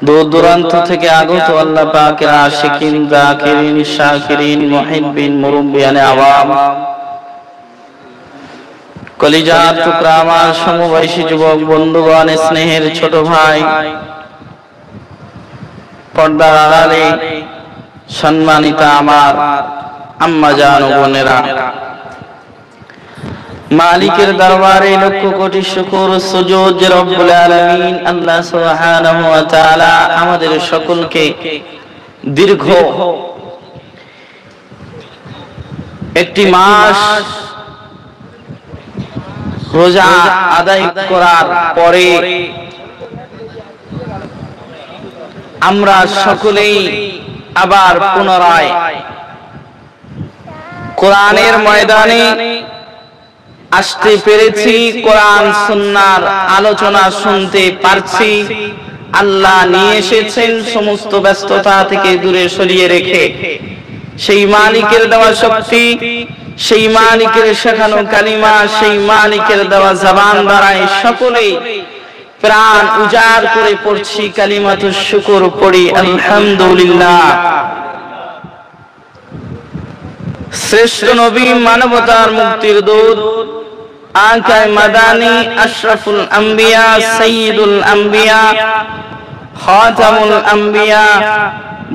দূর দূরান্ত থেকে আগত আল্লাহ পাকের আশিকিন, যাকিরিন, শাকিরিন, মুহিব্বিন, মুরব্বিয়ানে আওয়াম, কলিজার টুকরা আমার সমবয়সী যুবক বন্ধুগণ, স্নেহের ছোট ভাই, পর্দার আড়ালে সম্মানিতা আমার আম্মা জান ও বোনেরা, মালিকের দরবারে লক্ষ কোটি শুকর সুজুদ যে রব্বুল আলামিন আল্লাহ সুবহানাহু ওয়া তাআলা আমাদের সকলকে দীর্ঘ একটি মাস রোজা আদায় করার পরে আমরা সকলেই আবার পুনরায় কোরআনের ময়দানে আসতে পেরেছি, কোরআন সুন্নাহর আলোচনা শুনতে পারছি। আল্লাহ নিয়ে এসেছেন সমস্ত ব্যস্ততা থেকে দূরে সরিয়ে রেখে। সেই মালিকের দেওয়া শক্তি, সেই মালিকের শেখানো কালিমা, সেই মালিকের দেওয়া জবান দ্বারাই সকলেই প্রাণ উজাড় করে পড়ছি কালিমাতুশ শুকর, পড়ি আলহামদুলিল্লাহ। শ্রেষ্ঠ নবী, মানবতার মুক্তির দূত, আকায়ে মাদানী, আশরাফুল আম্বিয়া, সাইয়্যিদুল আম্বিয়া, খাতামুল আম্বিয়া,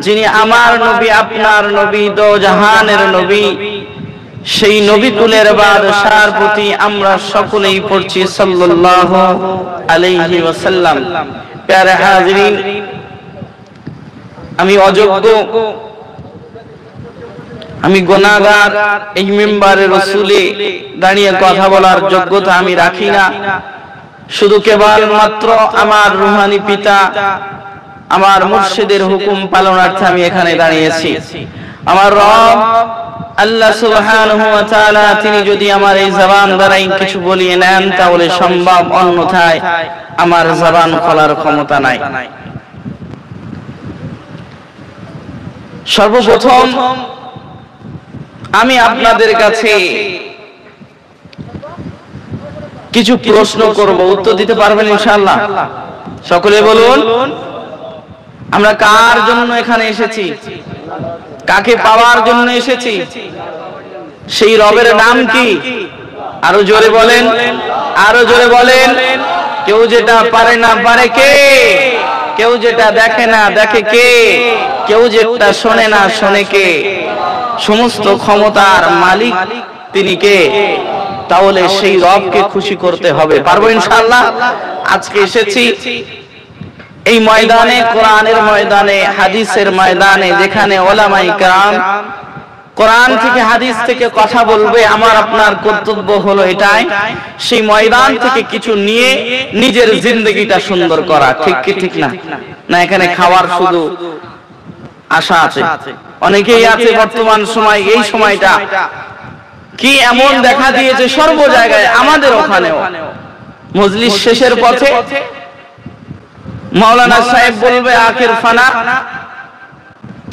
যিনি আমার নবী, আপনার নবী, দো জাহানের নবী, সেই নবী কুলের বাদশার প্রতি আমরা সকলেই পড়ছি সাল্লাল্লাহু আলাইহি ওয়াসাল্লাম। প্যারে হাজিরিন, আমি অযোগ্য, আমি গুনাহগার, এই মিম্বারে রাসূলে দাঁড়িয়ে কথা বলার যোগ্যতা আমি রাখি না। শুধু কেবলমাত্র আমার রূহানী পিতা, আমার মুর্শিদের হুকুম পালনার্থে আমি এখানে দাঁড়িয়েছি। আমার রব আল্লাহ সুবহানাহু ওয়া তাআলা তিনি যদি আমার এই জবান দ্বারাই কিছু বলিয়ে নেন তাহলে সম্ভব, অন্যথায় আমার জবান খোলার ক্ষমতা নাই। সর্বপ্রথম আমি আপনাদের কাছে কিছু প্রশ্ন করব, উত্তর দিতে পারবেন ইনশাআল্লাহ? সকলে বলুন, আমরা কার জন্য এখানে এসেছি? কাকে পাওয়ার জন্য এসেছি? সেই রবের নাম কি? আরো জোরে বলেন, আরো জোরে বলেন। কেউ যেটা পারে না পারে কে? কেউ যেটা দেখে না দেখে কে? কেউ যেটা শোনে না শোনে কে? সমস্ত ক্ষমতার মালিক তিনি কে? তাহলে সেই রবকে খুশি করতে হবে। পারবো ইনশাআল্লাহ? আজকে এসেছি এই ময়দানে, কোরআনের ময়দানে, হাদিসের ময়দানে, যেখানে উলামায়ে কেরাম কোরআন থেকে হাদিস থেকে কথা বলবে। আমার আপনার কর্তব্য হলো এটাই, সেই ময়দান থেকে কিছু নিয়ে নিজের জিন্দগিটা সুন্দর করা। ঠিক কি ঠিক না? না এখানে খাওয়ার শুধু আশা আছে? অনেকেই আছে বর্তমান সময়, এই সময়টা কি এমন দেখা দিয়েছে সর্ব জায়গায়, আমাদের ওখানেও মজলিস শেষের পথে মাওলানা সাহেব বলবে আখির ফানা,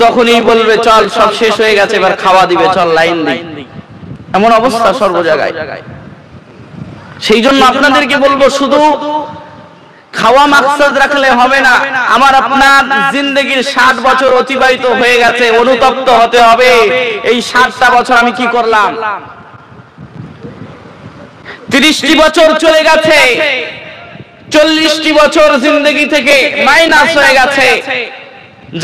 তখনই বলবে চল সব শেষ হয়ে গেছে, এবার খাওয়া দিবে, চল লাইন দি। এমন অবস্থা সর্ব জায়গায়। সেই জন্য আপনাদেরকে বলবো, শুধু খাওয়া মাকসাদ রাখলে হবে না। আমার আপনার জিন্দেগির 60 বছর অতিবাহিত হয়ে গেছে, অনুতপ্ত হতে হবে এই 60টা বছর আমি কি করলাম। 30টি বছর চলে গেছে, 40টি বছর জিন্দেগি থেকে মাইনাস হয়ে গেছে।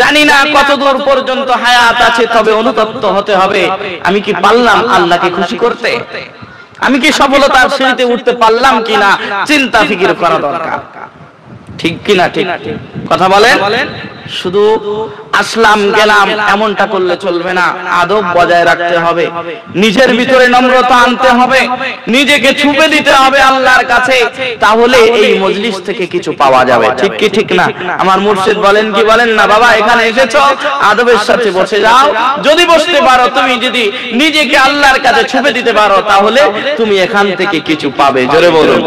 জানি না কত দূর পর্যন্ত হায়াত আছে, তবে অনুতপ্ত হতে হবে। আমি কি পারলাম আল্লাহকে খুশি করতে? আমি কি সফলতার সিঁড়িতে উঠতে পারলাম কিনা চিন্তা ফিকির করা দরকার। ঠিক কিনা? ঠিক কথা বলেন। শুধু আসলাম গেলাম এমনটা করলে চলবে না, আদব বজায় রাখতে হবে, নিজের ভিতরে নম্রতা আনতে হবে, নিজেকে ছুপে দিতে হবে আল্লাহর কাছে, তাহলে এই মজলিস থেকে কিছু পাওয়া যাবে। ঠিক কি ঠিক না? আমার মুর্শিদ বলেন কি বলেন না, বাবা এখানে এসেছো আদবের সাথে বসে যাও। যদি বসতে পারো, তুমি যদি নিজেকে আল্লাহর কাছে ছুপে দিতে পারো, তাহলে তুমি এখান থেকে কিছু পাবে। জোরে বলুন।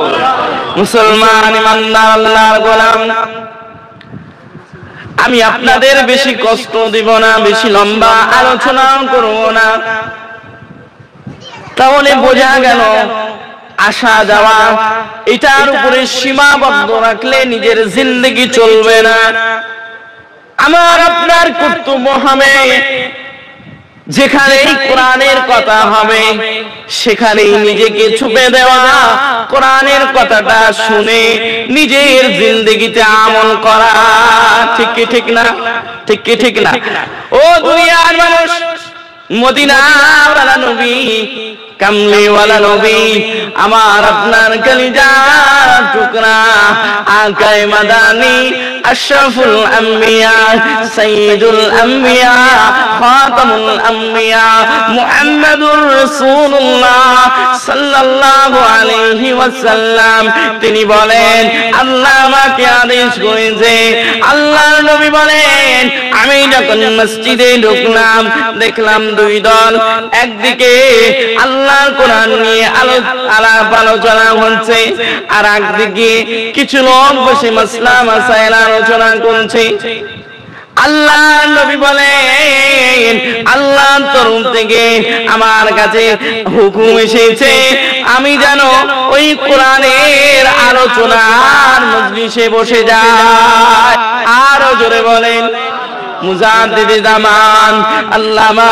মুসলমান ইমানদার আল্লাহর গোলাম, আমি আপনাদের বেশি কষ্ট দিব না, বেশি লম্বা আলোচনা করব না। তাহলে বোঝা গেল আসা যাওয়া, এটার উপরে সীমাবদ্ধ রাখলে নিজের জিন্দেগি চলবে না। আমার আপনার কর্তব্য হবে যেখানেই কোরআনের কথা হবে সেখানেই নিজেকে ছুপে দেওয়া, কোরআনের কথাটা শুনে নিজের জিন্দেগিতে আমল করা। ঠিক কি ঠিক না? ঠিক কি ঠিক না? ও দুনিয়ার মানুষ, মদিনাওয়ালা নবী, কামলিওয়ালা নবী, আমার আপনার কলিজার টুকরা আকায়ে মাদানী, আশরাফুল আম্বিয়া, সাইয়্যিদুল আম্বিয়া, খাতামুল আম্বিয়া, মুহাম্মাদুর রাসূলুল্লাহ সাল্লাল্লাহু আলাইহি ওয়াসাল্লাম তিনি বলেন, আল্লাহ আমাকে আদেশ করেছে, আল্লাহর নবী বলেন, আমি যখন মসজিদে ঢুকলাম দেখলাম দুই দল, একদিকে আল্লাহর কোরআন নিয়ে আলাপ আলোচনা হচ্ছে, আর একদিকে কিছু লোক বসে মাসলা মাসাইল আলোচনা করছে। আল্লাহ নবী বলেন, আল্লাহর তরফ থেকে আমার কাছে হুকুম এসেছে আমি যেন ওই কোরআনের আলোচনার মজলিসে বসে যাই। আরো জোরে বলেন, মুজাদ্দিদ জামান আল্লামা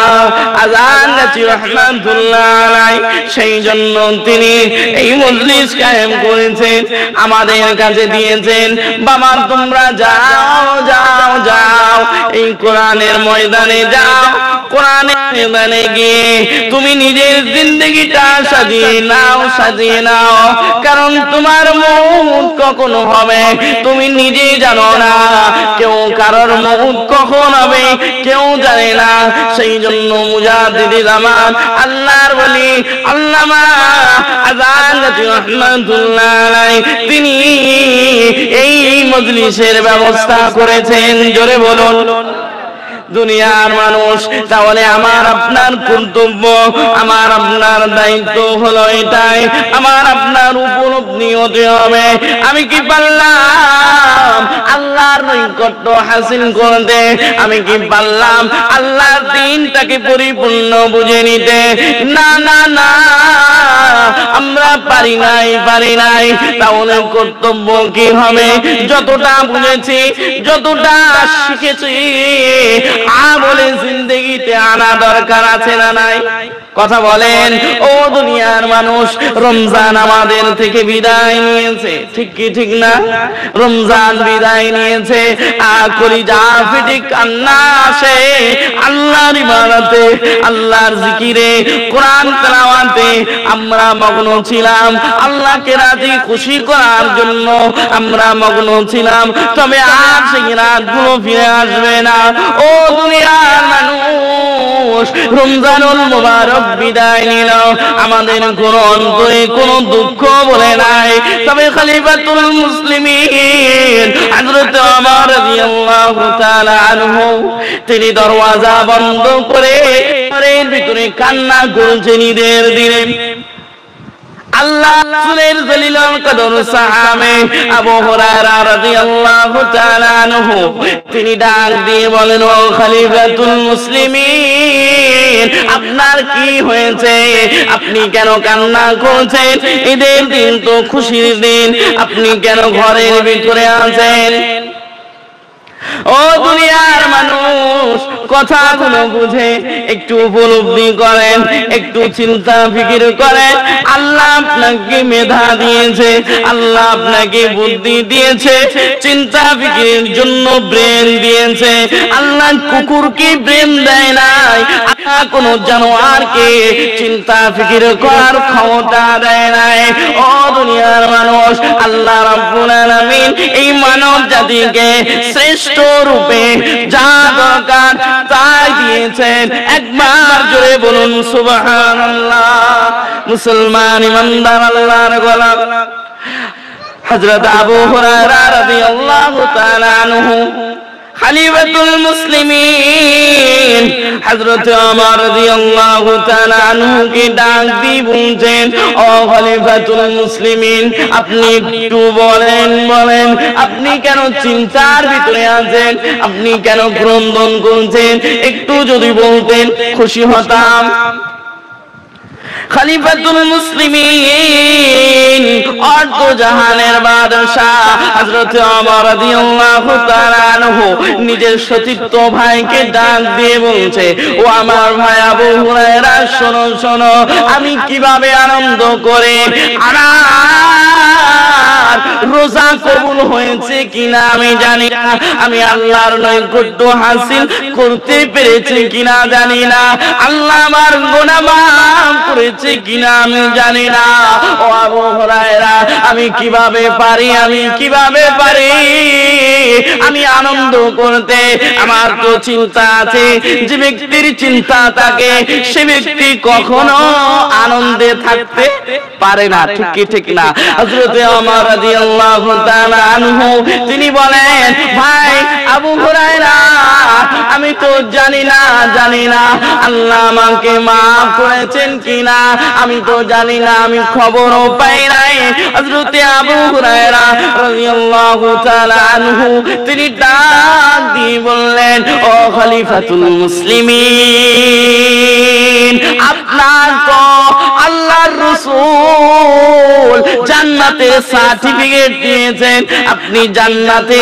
আযান নাচি রাহমাতুল্লাহ আলাইহি, সেই জন্য তিনি এই মজলিস কায়েম করেছেন, আমাদের কাছে দিয়েছেন, বাবা তোমরা যাও যাও যাও, এই কোরআনের ময়দানে যাও, কোরআনের ময়দানে গিয়ে তুমি নিজের জিন্দেগিটা সাজিয়ে নাও, সাজিয়ে নাও, কারণ তোমার মউত কখন হবে তুমি নিজেই জানো না, কেউ কারোর মউত কখন হবে কেউ জানে না। সেই জন্য মুজাদ্দিদ জামান আল্লাহর ওলি আল্লামা আযান নাচি রাহমাতুল্লাহ আলাইহি তিনি এই মজলিসের ব্যবস্থা করেছেন। জোরে বলুন। দুনিয়ার মানুষ, তাহলে আমার আপনার কর্তব্য, আমার আপনার দায়িত্ব হলো এটাই, আমার আপনার উপলব্ধি হতে হবে আমি কি পারলাম আল্লাহর নৈকট্য হাসিল করতে, আমি কি পারলাম আল্লাহর দ্বীনটাকে পরিপূর্ণ বুঝে নিতে। না না না, আমরা পারি নাই। তাহলে কর্তব্য কি হবে? যতটা বুঝেছি, যতটা শিখেছি, আমলে জিন্দেগিতে আনা দরকার আছে না নাই? কথা বলেন। ও দুনিয়ার মানুষ, রমজান আমাদের থেকে বিদায় নিয়েছে, ঠিক কি ঠিক না? রমজান বিদায় নিয়েছে, কলিজা ফেটে কান্না আসে আল্লাহর ইবাদতে, আল্লাহর জিকিরে, কোরআন তেলাওয়াতে আমরা মগ্ন ছিলাম, আল্লাহকে রাজি খুশি করার জন্য আমরা মগ্ন ছিলাম, তবে আর সেই রাতগুলো ফিরে আসবে না। ও দুনিয়ার মানুষ, রমজানুল মুবারক বিদায় নিল, আমাদের কোনো অন্তরে কোনো দুঃখ বলে নাই, তবে খলিফাতুল মুসলিমিন হযরত ওমর রাদিয়াল্লাহু তাআলা আনহু তিনি দরওয়াজা বন্ধ করে ঘরের ভিতরে কান্না করছেন ঈদের দিনে। আল্লাহ রাসূলের জলিলুল কদর সাহাবে আবু হুরায়রা রাদিয়াল্লাহু তাআলা আনহু তিনি ডাক দিয়ে বলেন, ও খলিফাতুল মুসলিমিন, আপনার কি হয়েছে? আপনি কেন কান্না করছেন? ঈদের দিন তো খুশির দিন, আপনি কেন ঘরের ভিতরে আছেন? ও দুনিয়ার মানুষ, কথাগুলো বুঝে একটু উপলব্ধি করেন, একটু চিন্তা ফিকির করেন। আল্লাহ আপনাকে মেধা দিয়েছে, আল্লাহ আপনাকে বুদ্ধি দিয়েছে, চিন্তা ফিকিরের জন্য ব্রেন দিয়েছে। আল্লাহ কুকুরকে ব্রেন দেয় নাই, আল্লাহ কোন জানোয়ারকে চিন্তা ফিকির করার ক্ষমতা দেয় নাই। ও দুনিয়ার মানুষ, আল্লাহ রাব্বুল আলামিন এই মানব জাতিকে শ্রেষ্ঠ রূপে যা দরকার তাই দিয়েছেন। একবার জোরে বলুন সুবহানাল্লাহ। মুসলমান ইমানদার আল্লাহর গোলাম হযরত আবু হুরায়রা রাদিয়াল্লাহু তাআলা আনহু খলিফাতুল মুসলিমিন হযরত ওমর রাদিয়াল্লাহু তাআলা আনহু কে ডাক দিয়ে বলছেন, ও খলিফাতুল মুসলিমিন, আপনি একটু বলেন আপনি কেন চিন্তার ভিতরে আছেন? আপনি কেন ক্রন্দন করছেন? একটু যদি বলতেন খুশি হতাম। খলিফাতুল মুসলিমিন অর্ধ জাহানের বাদশা হযরত ওমর রাদিয়াল্লাহু তাআলা আনহু নিজের সতীর্থ ভাইকে ডাক দিয়ে বলছে, ও আমার ভাই আবু হুরায়রা, শোনো শোনো, আমি কিভাবে আনন্দ করে আমার রোজা কবুল হয়েছে কিনা আমি জানি না, আমি আল্লাহর নৈকট্য হাসিল করতে পেরেছি কিনা জানি না, আল্লাহ আমার গুনাহ মাফ করেছে কিনা আমি জানি না। ও আবু হুরায়রা, আমি কিভাবে পারি আমি আনন্দ করতে? আমার তো চিন্তা আছে, যে ব্যক্তির চিন্তা থাকে সে ব্যক্তি কখনো আনন্দে থাকতে পারে না, ঠিক না? হযরত ওমর রাদিয়াল্লাহু তাআলা আনহু তিনি বলেন, ভাই আবু হুরায়রা, আমি তো জানি না আল্লাহ আমাকে মাফ করেছেন কিনা, আমি তো জানি না, আমি খবরও পাই নাই। হযরত আবু হুরায়রা রাদিয়াল্লাহু তাআলা আনহু তিনি ডাক দিয়ে বললেন, ও খলিফাতুল মুসলিমিন, আপনার তো আল্লাহর রাসূল জান্নাতের সার্টিফিকেট দিয়েছেন, আপনি জান্নাতে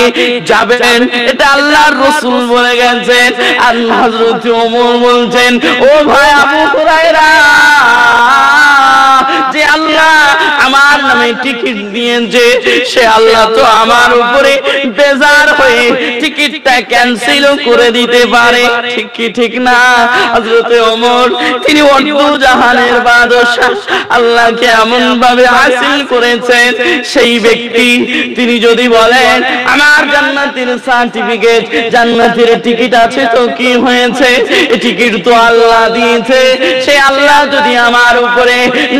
যাবেন, এটা আল্লাহর রাসূল বলে গেছেন। আর হযরত ওমর বলছেন, ও ভাই আবু হুরায়রা, যে আল্লাহ আমার নামে টিকিট দিয়েছে সে আল্লাহ তো আমার উপরে বেজার হয়ে টিকিটটা ক্যান্সেল করে দিতে পারে, ঠিক না? হযরত ওমর তিনি অর্ধ জাহানের বাদশা, আল্লাহকে এমন ভাবে হাসিল করেছেন, সেই ব্যক্তি তিনি যদি বলেন আমার জান্নাতের সার্টিফিকেট, জান্নাতের টিকিট আছে তো কি হয়েছে, এই টিকিট তো আল্লাহ দিয়েছে, সে আল্লাহ যদি আমার উপরে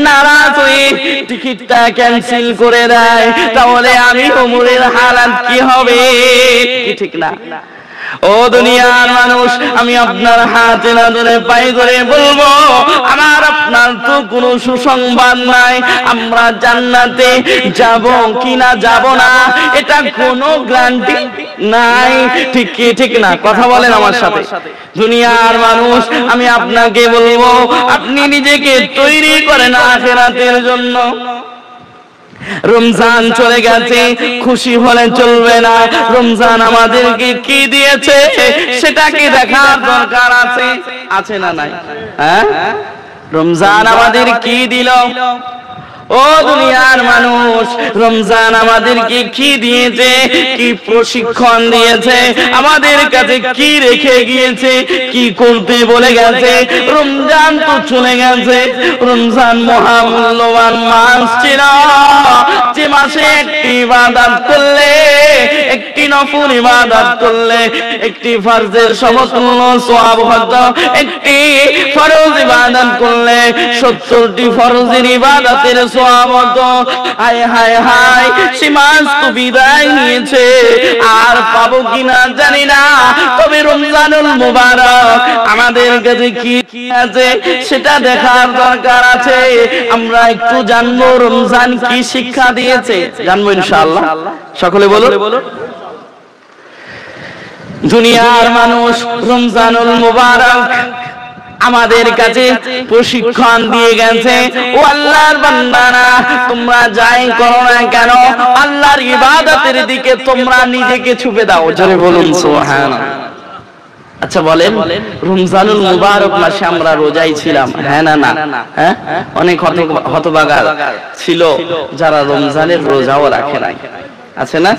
নারাজ হয়ে টিকিটটা ক্যান্সেল করে দেয়, তাহলে আমি ওমরের হালাত কি হবে, ঠিক না? ও দুনিয়ার মানুষ, আমি আপনার হাতে না ধরে পায়ে ধরে বলবো, আমার আপনার তো কোনো সুসংবাদ নাই, আমরা জান্নাতে যাব কিনা যাব না এটা কোনো গ্যারান্টি নাই, ঠিক না? কথা বলেন আমার সাথে। দুনিয়ার মানুষ, আমি আপনাকে বলবো, আপনি নিজেকে তৈরি করেন আখিরাতের জন্য। রমজান চলে গেছে, খুশি হলে চলবে না, রমজান আমাদেরকে কি দিয়েছে সেটাকে দেখার দরকার আছে না নাই? হ্যাঁ, রমজান আমাদের কি দিল? ও দুনিয়ার মানুষ, রমজান আমাদেরকে কি দিয়েছে, কি প্রশিক্ষণ দিয়েছে, আমাদের কাছে কি রেখে গিয়েছে, কি করতে বলে গেছে। রমজান তো চলে গেছে, রমজান মহামূল্যবান মাস ছিল, যে মাসে একটি ইবাদত করলে, একটি নফল ইবাদত করলে, একটি ফরজের সমতুল্য সওয়াব হতো, একটি ফরজ ইবাদত করলে 70টি ফরজের ইবাদতের সওয়াব হতো। হায় হায় হায়, সে মাস তো বিদায় নিয়েছে, আর পাবো কিনা জানি না। তবে রমজানুল মুবারক আমাদের কাছে কি আছে সেটা দেখার দরকার আছে। আমরা একটু জানবো রমজান কি শিক্ষা দিয়েছে, জানবো ইনশাআল্লাহ। সকলে বলুন। দুনিয়ার মানুষ, রমজানুল মুবারক আমাদের কাছে প্রশিক্ষণ দিয়ে গেছে। ও আল্লাহর বান্দারা, তোমরা যাই করো না কেন, আল্লাহর ইবাদতের দিকে তোমরা নিজেকে ছুপে দাও। জোরে বলুন সুবহানাল্লাহ। আচ্ছা বলেন, রমজানুল মুবারক মাসে আমরা রোজাই ছিলাম, হ্যাঁ না না? হ্যাঁ, অনেক হতভাগা ছিল যারা রমজানের রোজাও রাখে নাই, আছে না?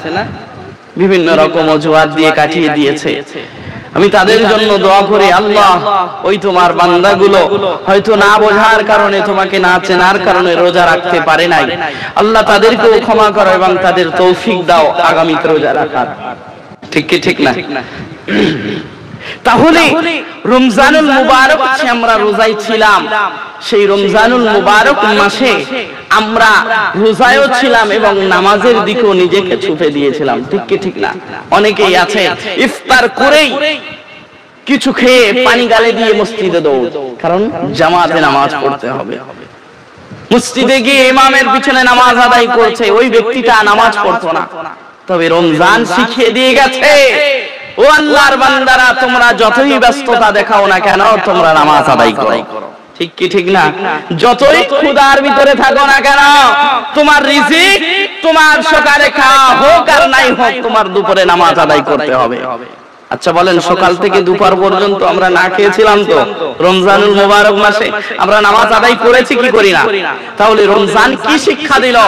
বিভিন্ন রকম অজুহাত দিয়ে কাটিয়ে দিয়েছে। আমি তাদের জন্য দোয়া করি, আল্লাহ ওই তোমার বান্দাগুলো হয়তো না বোঝার কারণে, তোমাকে না চেনার কারণে রোজা রাখতে পারে নাই, আল্লাহ তাদেরকেও ক্ষমা করো এবং তাদের তৌফিক দাও আগামীতে রোজা রাখার। ঠিক না? তাহলে রমজানুল মুবারক মাসে আমরা রোজায় ছিলাম, সেই রমজানুল মুবারক মাসে আমরা রোজায়ও ছিলাম এবং নামাজের দিকেও নিজেকে ছুপে দিয়েছিলাম। ঠিক না? অনেকেই আছে ইফতার করেই কিছু খেয়ে পানি গালে দিয়ে মসজিদে দৌড়, কারণ জামাতে নামাজ পড়তে হবে। মসজিদে গিয়ে ইমামের পিছনে নামাজ আদায় করছে, ওই ব্যক্তিটা নামাজ পড়তো না। তবে রমজান শিখিয়ে দিয়ে গেছে, ও আল্লাহর বান্দারা, তোমরা যতই ব্যস্ততা দেখাও না কেন, তোমরা নামাজ আদায় করো। ঠিক কি ঠিক না? যতই ক্ষুধার ভিতরে থাকো না কেন, তোমার রিজিক তোমার সকালে খাওয়া হোক আর নাই হোক, তোমার দুপুরে নামাজ আদায় করতে হবে। আচ্ছা বলেন, সকাল থেকে দুপুর পর্যন্ত আমরা না খেয়েছিলাম তো রমজানুল মুবারক মাসে? আমরা নামাজ আদায় করেছি কি করি না? তাহলে রমজান কি শিক্ষা দিল?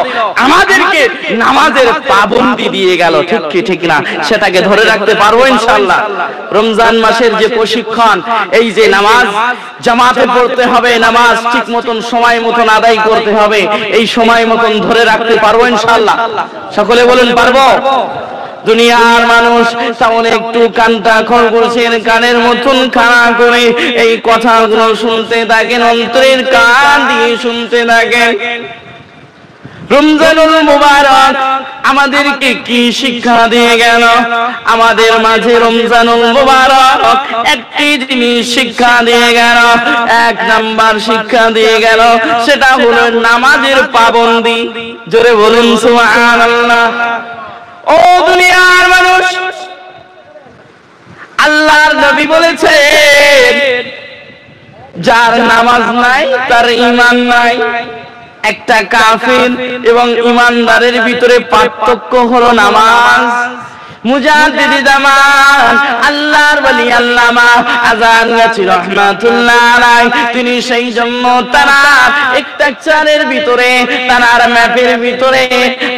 আমাদেরকে নামাজের পাবন্দি দিয়ে গেল, ঠিক কি ঠিক না? সেটাকে ধরে রাখতে পারবো ইনশাআল্লাহ। রমজান মাসের যে প্রশিক্ষণ, এই যে নামাজ জামাতে পড়তে হবে, নামাজ ঠিক মতন সময় মতন আদায় করতে হবে, এই সময় মতন ধরে রাখতে পারবো ইনশাআল্লাহ। সকলে বলুন পারবো? দুনিয়ার মানুষ তেমন একটু কানটা খরগোশের কানের মতন খাড়া করে এই কথাগুলো শুনতে থাকেন, অন্তরের কান দিয়ে শুনতে থাকেন। রমজানুল মুবারক আমাদেরকে কি শিক্ষা দিয়ে গেল? আমাদের মাঝে রমজানুল মুবারক একটি জিনিস শিক্ষা দিয়ে গেল, এক নাম্বার শিক্ষা দিয়ে গেল, সেটা হলো নামাজের পাবন্দি। জোরে বলুন সুবহানাল্লাহ। ও দুনিয়ার মানুষ, আল্লাহর নবী বলেছেন, যার নামাজ নাই তার ঈমান নাই। একটা কাফির এবং ঈমানদারের ভিতরে পার্থক্য হলো নামাজ। মুজাদ্দিদ জামান আল্লাহর ওলি আল্লামা আযারকাচি রাহমাতুল্লাহ আলাইহি, তিনি সেই জন্য তানার স্ট্রাকচারের ভিতরে, তানার ম্যাপের ভিতরে,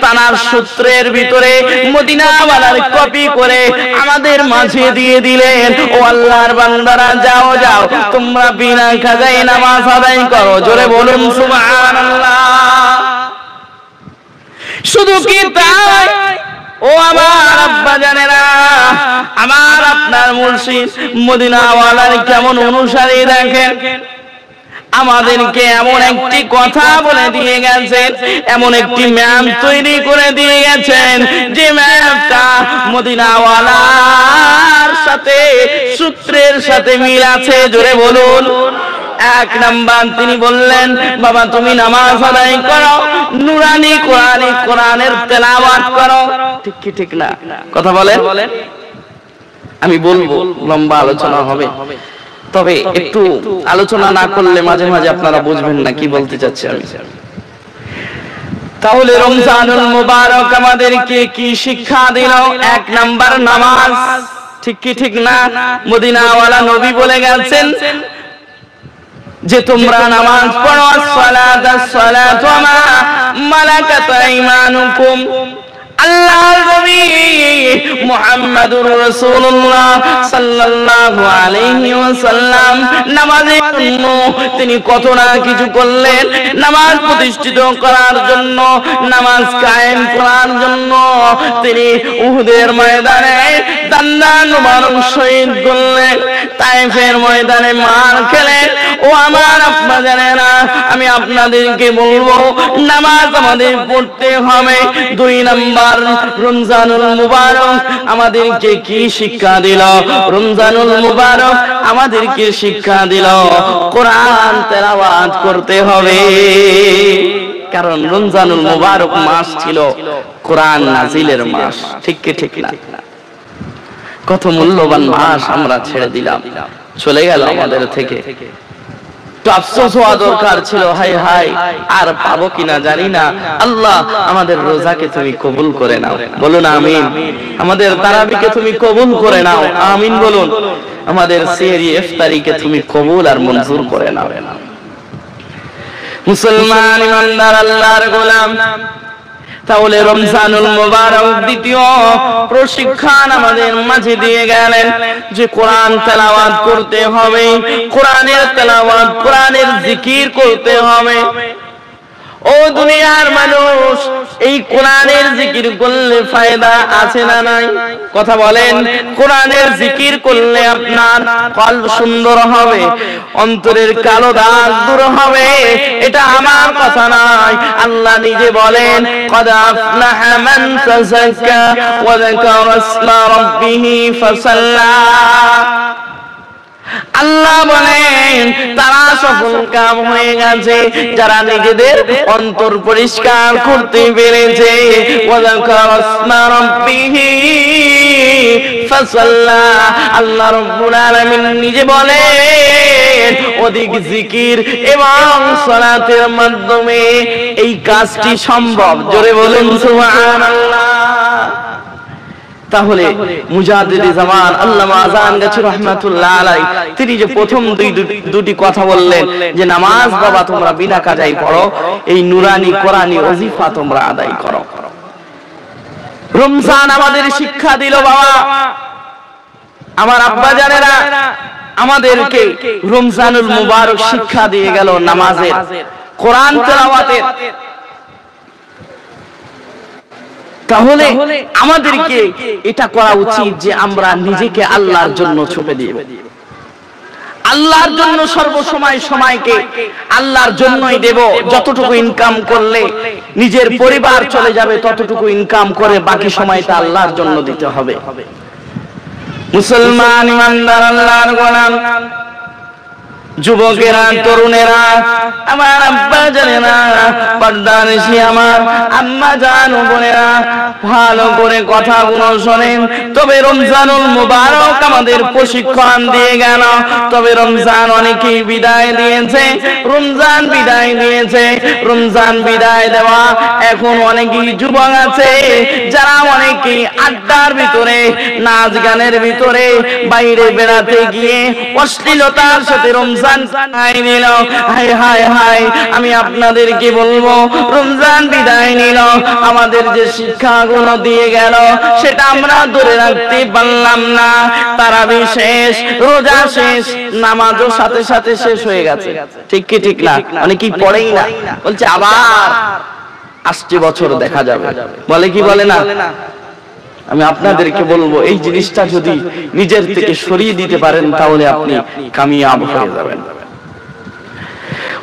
তানার সূত্রের ভিতরে মদিনাওয়ালার কপি করে আমাদের মাঝে দিয়ে দিলেন। ও আল্লাহর বান্দারা, যাও যাও তোমরা বিনা কাজায় নামাজ আদায় করো। জোরে বলুন সুবহানাল্লাহ। শুধু কি তাই? ও আমার আব্বা জানেরা, আমার আপনার মুর্শিদ মদিনাওয়ালার কেমন অনুসারী দেখেন। আমাদেরকে এমন একটি কথা বলে দিয়ে গেছেন, এমন একটি ম্যাপ তৈরি করে দিয়ে গেছেন, যে ম্যাপটা মদিনাওয়ালার সাথে সূত্রের সাথে মিল আছে। জোরে বলুন। এক নাম্বার তিনি বললেন, বাবা তুমি নামাজ আদায় করো, নুরানি কোরআনের তেলাওয়াত করো। ঠিক কি ঠিক না? কথা বলেন। আমি বলবো, লম্বা আলোচনা হবে, তবে একটু আলোচনা না করলে মাঝে মাঝে আপনারা বুঝবেন না কি বলতে চাচ্ছি আমি। তাহলে রমজানুল মুবারক আমাদেরকে কি শিক্ষা দিল? এক নাম্বার নামাজ। ঠিক কি ঠিক না? মদিনাওয়ালা নবী বলে গেছেন যে তোমরা নামাজ পড়ো, আসসালাতু ওয়া মা মালাকাত আইমানুকুম। আল্লাহর নবী মুহাম্মাদুর রাসূলুল্লাহ সাল্লাল্লাহু আলাইহি ওয়াসাল্লাম নামাজের জন্য তিনি কত না কিছু করলেন। নামাজ প্রতিষ্ঠিত করার জন্য, নামাজ কায়েম করার জন্য তিনি উহুদের ময়দানে দান্দান মুবারক শহীদ করলেন, তায়েফের ময়দানে মার খেলেন। ও আমার আব্বা জানেরা, আমি আপনাদেরকে বলবো, নামাজ আমাদের পড়তে হবে। দুই নাম্বার, রমজানুল মুবারক আমাদেরকে কি শিক্ষা দিল? রমজানুল মুবারক আমাদেরকে শিক্ষা দিল কোরআন তেলাওয়াত করতে হবে। কারণ রমজানুল মুবারক মাস ছিল কোরআন নাজিলের মাস। ঠিক কি ঠিক না? কত মূল্যবান মাস আমরা ছেড়ে দিলাম, চলে গেল আমাদের থেকে। তো আফসোস হওয়া দরকার ছিল, হাই হাই আর পাবো কিনা জানি না। আল্লাহ আমাদের রোজাকে তুমি কবুল করে নাও, বলুন আমিন। আমাদের তারাবিকে তুমি কবুল করে নাও, আমিন বলুন। আমাদের সেহরি ইফতারিকে তুমি কবুল আর মঞ্জুর করে নাও। মুসলমান ইমানদার আল্লাহর গোলাম, তাহলে রমজানুল মুবারক দ্বিতীয় প্রশিক্ষণ আমাদের মাঝে দিয়ে গেলেন যে কোরআন তেলাওয়াত করতে হবে, কোরআনের তেলাওয়াত, কোরআনের জিকির করতে হবে। ও দুনিয়ার মানুষ, এই কোরআনের জিকির করলে ফায়দা আছে না নাই? কথা বলেন। কোরআনের জিকির করলে আপনার কলব সুন্দর হবে, অন্তরের কালো দাগ দূর হবে। এটা আমার কথা নয়, আল্লাহ নিজে বলেন, قد أفلح من تزكى وذكر اسم ربه فصلى। আল্লাহ বলেন তারা সফল কাম হয়ে গেছে যারা নিজেদের অন্তর পরিষ্কার করতে পেরেছে। আল্লাহ রাব্বুল আলামিন নিজে বলেন অধিক জিকির এবং সালাতের মাধ্যমে এই কাজটি সম্ভব। জোরে বলুন সুবহানাল্লাহ। তাহলে মুজাদ্দিদ জামান আল্লামা আযান গাছী রাহমাতুল্লাহ আলাইহি তিনি যে প্রথম দুটি কথা বললেন যে নামাজ বাবা তোমরা বিনা কাজাই পড়ো, এই নুরানি কোরআনি ওজিফা তোমরা আদায় করো। রমজান আমাদের শিক্ষা দিল বাবা, আমার আব্বা জানেরা আমাদেরকে রমজানুল মুবারক শিক্ষা দিয়ে গেল নামাজের, কোরআন তেলাওয়াতের। তাহলে আমাদেরকে এটা করা উচিত যে আমরা নিজেকে আল্লাহর জন্য ছুপে দিব, আল্লাহর জন্য সর্বসময় সময়কে আল্লাহর জন্যই দেব। যতটুকু ইনকাম করলে নিজের পরিবার চলে যাবে ততটুকু ইনকাম করে বাকি সময়টা আল্লাহর জন্য দিতে হবে। মুসলমান ইমানদার আল্লাহর গোলাম যুবকেরা, তরুণেরা, আমার আব্বা জানেরা, পর্দার নিশি আমার আম্মা জান বোনেরা, ভালো করে কথাগুলো শোনেন। তবে রমজানুল মুবারক আমাদের প্রশিক্ষণ দিয়ে গেল। তবে রমজান অনেকেই বিদায় দিয়েছে, রমজান বিদায় দিয়েছে। রমজান বিদায় দেওয়া এখন অনেকেই যুবক আছে যারা অনেকেই আড্ডার ভিতরে, নাচ গানের ভিতরে, বাইরে বেড়াতে গিয়ে অশ্লীলতার সাথে রমজান নিল। হায় হায় হায়, আমি আপনাদেরকে বলবো রমজান বিদায় নিল, আমাদের যে শিক্ষাগুলো দিয়ে গেল সেটা আমরা ধরে রাখতে পারলাম না। তারাবি শেষ, রোজা শেষ, নামাজও সাথে সাথে শেষ হয়ে গেছে। ঠিক কি ঠিক না? অনেকেই পড়েই না, বলছে আবার আসছে বছর দেখা যাবে, বলে কি বলে না? আমি আপনাদেরকে বলবো এই জিনিসটা যদি নিজের থেকে সরিয়ে দিতে পারেন তাহলে আপনি কামিয়াব হয়ে যাবেন।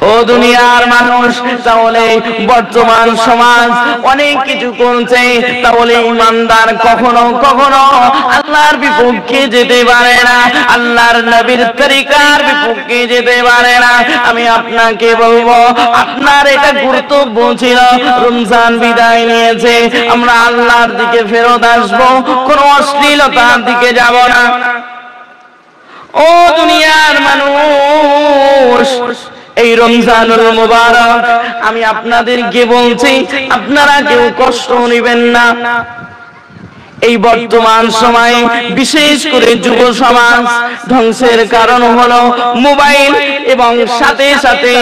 ও দুনিয়ার মানুষ, তাহলে বর্তমান সমাজ অনেক কিছু করছে, তাহলে ইমানদার কখনো কখনো আল্লাহর বিপক্ষে যেতে পারে না, আল্লাহর নবীর তরিকার বিপক্ষে যেতে পারে না। আমি আপনাকে বলবো আপনার এটা গুরুত্ব ছিল, রমজান বিদায় নিয়েছে, আমরা আল্লাহর দিকে ফেরত আসবো, কোনো অশ্লীলতার দিকে যাব না। ও দুনিয়ার মানুষ, এই রমজানুল মুবারক আমি আপনাদেরকে বলছি আপনারা কেউ কষ্ট নেবেন না। এই বর্তমান সময়ে বিশেষ করে যুব সমাজ ধ্বংসের কারণ হলো মোবাইল এবং সাথে সাথে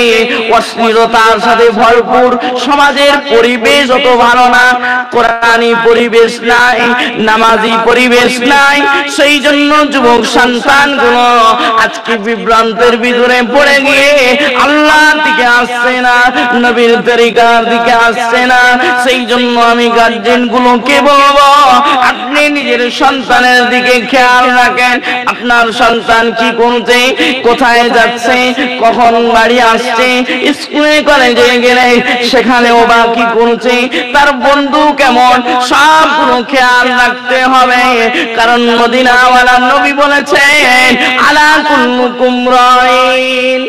অশ্লীলতার সাথে ভরপুর সমাজের পরিবেশ অত ভালো না, কোরআনী পরিবেশ নাই, নামাজি পরিবেশ নাই। সেই জন্য যুবক সন্তানগুলো আজকে বিভ্রান্তের ভিতরে পড়ে গিয়ে আল্লাহর দিকে আসছে না, নবীর তরিকার দিকে আসছে না। সেই জন্য আমি গার্জেন গুলোকে বলবো আপনি নিজের সন্তানের দিকে খেয়াল রাখেন। আপনার সন্তান কি করছে, কোথায় যাচ্ছে, কখন বাড়ি আসছে, স্কুলে কলেজে গেলে সেখানেও বা কি করছে, তার বন্ধু কেমন, সবগুলো খেয়াল রাখতে হবে। কারণ মদিনাওয়ালা নবী বলেছেন আলা কুল্লুকুম রাইন